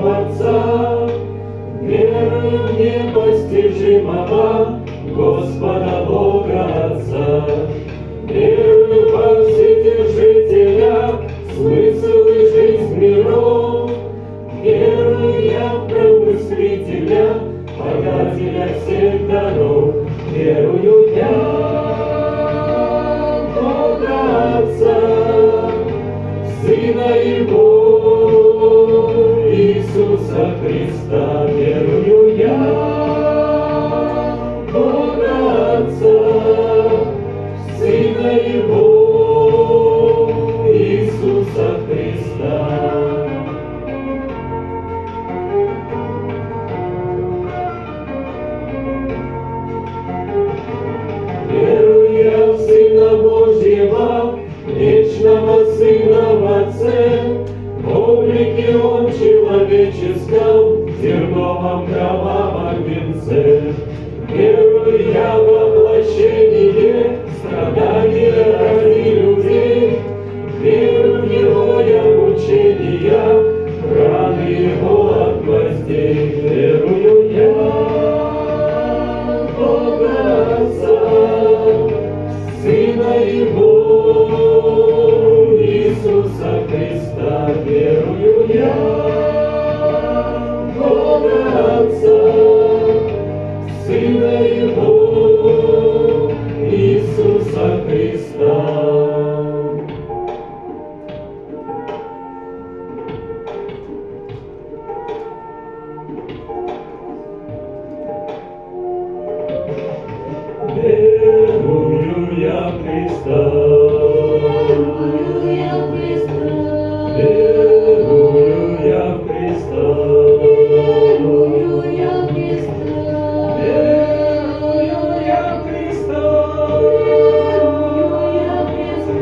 в Отца, верую в непостижимого Господа Бога Отца. Верую во Вседержителя, смысл и жизнь миров. Верую я в Промыслителя, подателя всех даров. Верую я в Бога Отца, Сына Его, Иисуса Христа. Верую я в Бога Отца, Сына Его, Иисуса Христа. Верую я в Сына Божьего, вечного Сына в Отце, в облике Он человеческом, в терновом кровавом венце. Верую я в воплощение, страдания ради людей. Верую в Его мучения, раны Его от гвоздей. Верую я в Бога Отца, Сына Его, Иисуса Христа. Верую я в Бога Отца, Сына Его, Иисуса Христа. Верую я в Христа. Верую я в Христа. Верую я в Христа. Верую я в Христа. Верую я в Христа. Верую я в Христа.